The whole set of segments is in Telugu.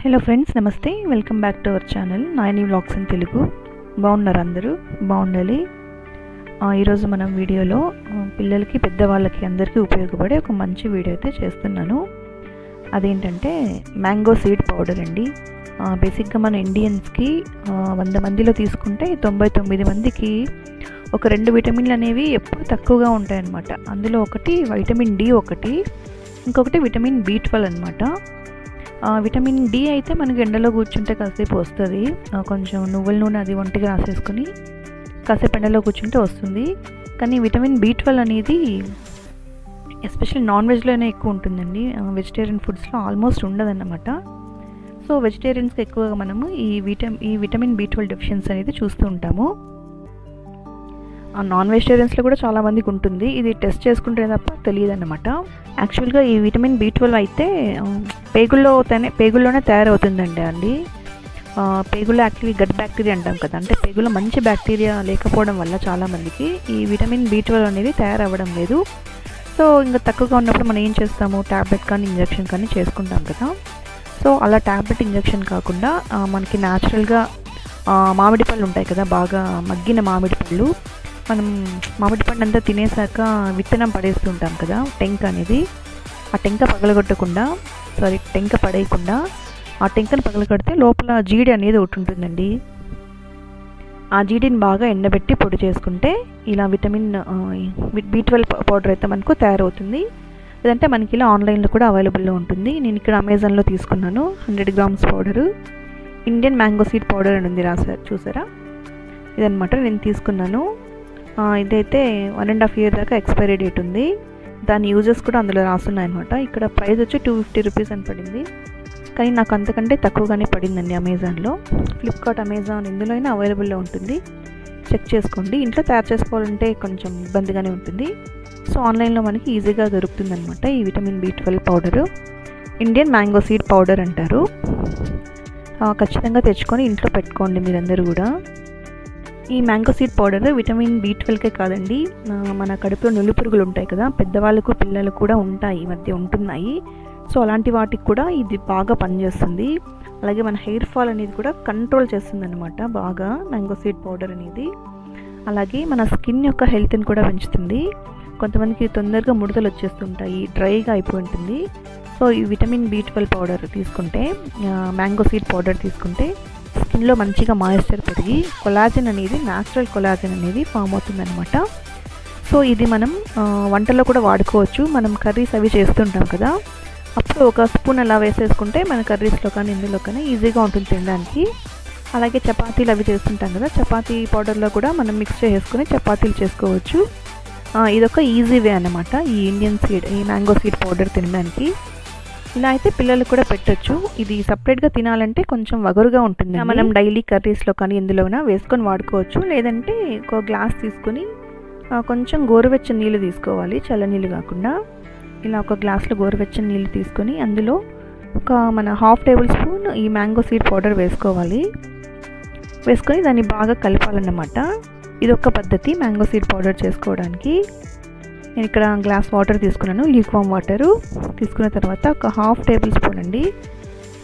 హలో ఫ్రెండ్స్, నమస్తే. Welcome back to our channel Nayani vlogs in Telugu. బాగున్నారు? అందరూ బాగుండాలి. ఈరోజు మనం వీడియోలో పిల్లలకి పెద్దవాళ్ళకి అందరికీ ఉపయోగపడే ఒక మంచి వీడియో అయితే చేస్తున్నాను. అదేంటంటే మ్యాంగో సీడ్ పౌడర్ అండి. బేసిక్గా మన ఇండియన్స్కి 100 మందిలో తీసుకుంటే 99 మందికి ఒక 2 విటమిన్లు అనేవి ఎప్పుడు తక్కువగా ఉంటాయన్నమాట. అందులో ఒకటి వైటమిన్ డి, ఇంకొకటి విటమిన్ B12 అనమాట. విటమిన్ డి అయితే మనకి ఎండలో కూర్చుంటే కాసేపు వస్తుంది. కొంచెం నువ్వుల నూనె అది ఒంటికి రాసేసుకొని కాసేపు ఎండలో కూర్చుంటే వస్తుంది. కానీ విటమిన్ B12 అనేది ఎస్పెషల్లీ నాన్ వెజ్లోనే ఎక్కువ ఉంటుందండి. వెజిటేరియన్ ఫుడ్స్లో ఆల్మోస్ట్ ఉండదన్నమాట. సో వెజిటేరియన్స్కి ఎక్కువగా మనము ఈ విటమిన్ B12 డెఫిషియన్సీ అనేది చూస్తూ ఉంటాము. నాన్ వెజిటేరియన్స్లో కూడా చాలామందికి ఉంటుంది. ఇది టెస్ట్ చేసుకుంటే తప్ప తెలియదు అన్నమాట. యాక్చువల్గా ఈ విటమిన్ B12 అయితే పేగుల్లోనే తయారవుతుందండి. పేగుల్లో యాక్చువల్లీ గట్ బ్యాక్టీరియా అంటాం కదా, అంటే పేగుల్లో మంచి బ్యాక్టీరియా లేకపోవడం వల్ల చాలామందికి ఈ విటమిన్ B12 అనేది తయారవ్వడం లేదు. సో ఇంకా తక్కువగా ఉన్నప్పుడు మనం ఏం చేస్తాము, ట్యాబ్లెట్ కానీ ఇంజెక్షన్ కానీ చేసుకుంటాం కదా. సో అలా ట్యాబ్లెట్ ఇంజెక్షన్ కాకుండా మనకి న్యాచురల్గా మామిడి పళ్ళు ఉంటాయి కదా, బాగా మగ్గిన మామిడి పళ్ళు. మనం మామిడి పండు అంతా తినేసాక విత్తనం పడేస్తుంటాం కదా, టెంక అనేది. ఆ టెంక పడేయకుండా ఆ టెంకను పగలగొడితే లోపల జీడి అనేది ఒకటి ఉంటుందండి. ఆ జీడిని బాగా ఎండబెట్టి పొడి చేసుకుంటే ఇలా విటమిన్ B12 పౌడర్ అయితే మనకు తయారవుతుంది. లేదంటే మనకి ఇలా ఆన్లైన్లో కూడా అవైలబుల్లో ఉంటుంది. నేను ఇక్కడ అమెజాన్లో తీసుకున్నాను. 100 grams powder, Indian mango seed powder అని ఉంది చూసారా, ఇదనమాట నేను తీసుకున్నాను. ఇదైతే 1.5 year దాకా ఎక్స్పైరీ డేట్ ఉంది. దాని యూజెస్ కూడా అందులో రాస్తున్నాయన్నమాట. ఇక్కడ ప్రైస్ వచ్చి 250 రూపీస్ అని పడింది. కానీ నాకు అంతకంటే తక్కువగానే పడిందండి అమెజాన్లో. ఫ్లిప్కార్ట్, అమెజాన్ ఇందులో అయినా అవైలబుల్లో ఉంటుంది, చెక్ చేసుకోండి. ఇంట్లో తయారు చేసుకోవాలంటే కొంచెం ఇబ్బందిగానే ఉంటుంది. సో ఆన్లైన్లో మనకి ఈజీగా దొరుకుతుందన్నమాట ఈ vitamin B12 powder. Indian mango seed powder అంటారు. ఖచ్చితంగా తెచ్చుకొని ఇంట్లో పెట్టుకోండి మీరందరూ కూడా. ఈ మ్యాంగో సీడ్ పౌడర్ విటమిన్ B12కే కాదండి, మన కడుపులో నులి పురుగులు ఉంటాయి కదా, పెద్దవాళ్ళకు పిల్లలకు కూడా ఉంటాయి, ఈ మధ్య ఉంటున్నాయి. సో అలాంటి వాటికి కూడా ఇది బాగా పనిచేస్తుంది. అలాగే మన హెయిర్ ఫాల్ అనేది కూడా కంట్రోల్ చేస్తుంది అనమాట బాగా మ్యాంగో సీడ్ పౌడర్ అనేది. అలాగే మన స్కిన్ యొక్క హెల్త్ని కూడా పెంచుతుంది. కొంతమందికి తొందరగా ముడతలు వచ్చేస్తుంటాయి, డ్రైగా అయిపోయి ఉంటుంది. సో ఈ విటమిన్ B12 పౌడర్ తీసుకుంటే, మ్యాంగో సీడ్ పౌడర్ తీసుకుంటే స్కిన్లో మంచిగా మాయిశ్చర్ పెరిగి కొలాజన్ అనేది, న్యాచురల్ కొలాజన్ అనేది ఫామ్ అవుతుందన్నమాట. సో ఇది మనం వంటల్లో కూడా వాడుకోవచ్చు. మనం కర్రీస్ అవి చేస్తుంటాం కదా, అప్పుడు ఒక స్పూన్ అలా వేసేసుకుంటే మన కర్రీస్లో కానీ ఇందులో కానీ ఈజీగా ఉంటుంది తినడానికి. అలాగే చపాతీలు అవి చేస్తుంటాం కదా, చపాతీ పౌడర్లో కూడా మనం మిక్స్ చేసుకుని చపాతీలు చేసుకోవచ్చు. ఇదొక ఈజీ వే అన్నమాట ఈ మ్యాంగో సీడ్ పౌడర్ తినడానికి. ఇలా అయితే పిల్లలకు కూడా పెట్టచ్చు. ఇది సపరేట్గా తినాలంటే కొంచెం వగరుగా ఉంటుంది. మనం డైలీ కర్రీస్లో కానీ ఎందులోనా వేసుకొని వాడుకోవచ్చు. లేదంటే ఒక గ్లాస్ తీసుకొని కొంచెం గోరువెచ్చని నీళ్ళు తీసుకోవాలి, చల్ల నీళ్ళు కాకుండా. ఇలా ఒక గ్లాస్లో గోరువెచ్చని నీళ్ళు తీసుకొని అందులో మన 1/2 టేబుల్ స్పూన్ ఈ మ్యాంగో సీడ్ పౌడర్ వేసుకొని దాన్ని బాగా కలపాలన్నమాట. ఇదొక పద్ధతి మ్యాంగో సీడ్ పౌడర్ చేసుకోవడానికి. నేను ఇక్కడ గ్లాస్ వాటర్ తీసుకున్నాను, ల్యూక్వామ్ వాటరు. తీసుకున్న తర్వాత ఒక 1/2 టేబుల్ స్పూన్ అండి,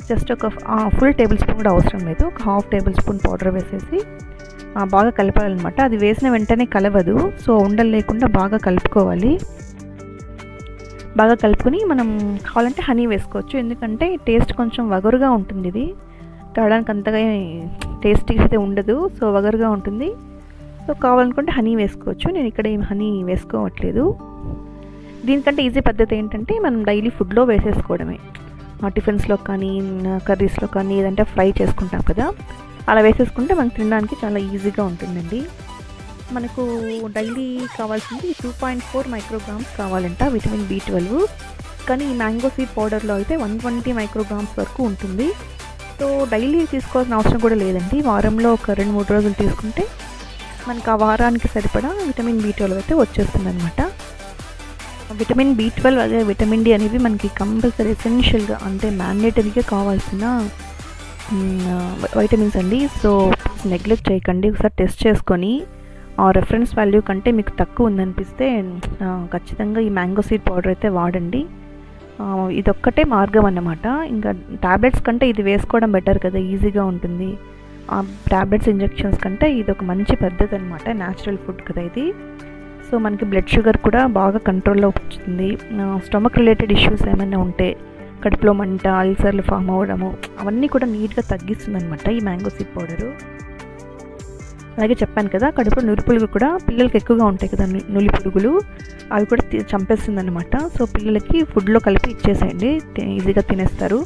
జస్ట్ ఒక ఫుల్ టేబుల్ స్పూన్ కూడా అవసరం లేదు, ఒక 1/2 టేబుల్ స్పూన్ పౌడర్ వేసేసి బాగా కలపాలన్నమాట. అది వేసిన వెంటనే కలవదు, సో ఉండలు లేకుండా బాగా కలుపుకోవాలి. బాగా కలుపుకొని మనం కావాలంటే హనీ వేసుకోవచ్చు, ఎందుకంటే టేస్ట్ కొంచెం వగరుగా ఉంటుంది. ఇది తాగడానికి అంతగా టేస్టీగా అయితే ఉండదు, సో వగరుగా ఉంటుంది. సో కావాలనుకుంటే హనీ వేసుకోవచ్చు. నేను ఇక్కడ ఏం హనీ వేసుకోవట్లేదు. దీనికంటే ఈజీ పద్ధతి ఏంటంటే మనం డైలీ ఫుడ్లో వేసేసుకోవడమే. టిఫిన్స్లో కానీ కర్రీస్లో కానీ ఏదంటే ఫ్రై చేసుకుంటాం కదా, అలా వేసేసుకుంటే మనకు తినడానికి చాలా ఈజీగా ఉంటుందండి. మనకు డైలీ కావాల్సింది 2.4 మైక్రోగ్రామ్స్ కావాలంట విటమిన్ B12. కానీ ఈ మ్యాంగో సీడ్ పౌడర్లో అయితే 120 మైక్రోగ్రామ్స్ వరకు ఉంటుంది. సో డైలీ తీసుకోవాల్సిన అవసరం కూడా లేదండి. వారంలో ఒక 2-3 రోజులు తీసుకుంటే మనకు ఆ వారానికి సరిపడా విటమిన్ B12 అయితే వచ్చేస్తుంది అనమాట. విటమిన్ B12 అదే విటమిన్ డి అనేవి మనకి కంపల్సరీ ఎసెన్షియల్గా, అంటే మ్యాండేటరీగా కావాల్సిన వైటమిన్స్ అండి. సో నెగ్లెక్ట్ చేయకండి. ఒకసారి టెస్ట్ చేసుకొని ఆ రెఫరెన్స్ వాల్యూ కంటే మీకు తక్కువ ఉందనిపిస్తే ఖచ్చితంగా ఈ మ్యాంగో సీడ్ పౌడర్ అయితే వాడండి. ఇదొక్కటే మార్గం అన్నమాట. ఇంకా టాబ్లెట్స్ కంటే ఇది వేసుకోవడం బెటర్ కదా, ఈజీగా ఉంటుంది. టాబ్లెట్స్ ఇంజెక్షన్స్ కంటే ఇది ఒక మంచి పద్ధతి అనమాట. న్యాచురల్ ఫుడ్ కదా ఇది. సో మనకి బ్లడ్ షుగర్ కూడా బాగా కంట్రోల్లో వస్తుంది. స్టమక్ రిలేటెడ్ ఇష్యూస్ ఏమైనా ఉంటే, కడుపులో మంట, అల్సర్లు ఫామ్ అవ్వడము, అవన్నీ కూడా నీట్గా తగ్గిస్తుంది అనమాట ఈ మ్యాంగో సీడ్ పౌడరు. అలాగే చెప్పాను కదా, కడుపులో నులిపురుగులు కూడా పిల్లలకి ఎక్కువగా ఉంటాయి కదా, నులి పురుగులు, అవి కూడా చంపేస్తుంది అనమాట. సో పిల్లలకి ఫుడ్లో కలిపి ఇచ్చేసేయండి, ఈజీగా తినేస్తారు.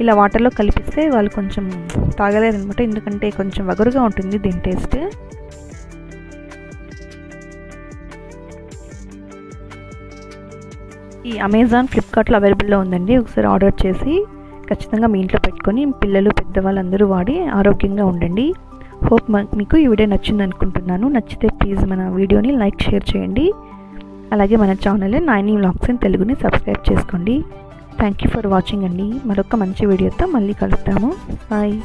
ఇలా వాటర్లో కలిపిస్తే వాళ్ళు కొంచెం తాగలేరు అనమాట, ఎందుకంటే కొంచెం వగరుగా ఉంటుంది దీని టేస్ట్. ఈ అమెజాన్, ఫ్లిప్కార్ట్లో అవైలబుల్లో ఉందండి. ఒకసారి ఆర్డర్ చేసి ఖచ్చితంగా మీ ఇంట్లో పెట్టుకొని పిల్లలు, పెద్దవాళ్ళందరూ వాడి ఆరోగ్యంగా ఉండండి. హోప్ మీకు ఈ వీడియో నచ్చింది అనుకుంటున్నాను. నచ్చితే ప్లీజ్ మన వీడియోని లైక్, షేర్ చేయండి. అలాగే మన ఛానల్ నైనీ వ్లాగ్స్ ఇన్ తెలుగుని సబ్స్క్రైబ్ చేసుకోండి. థ్యాంక్ యూ ఫర్ వాచింగ్ అండి. మరొక మంచి వీడియోతో మళ్ళీ కలుద్దాము. బాయ్.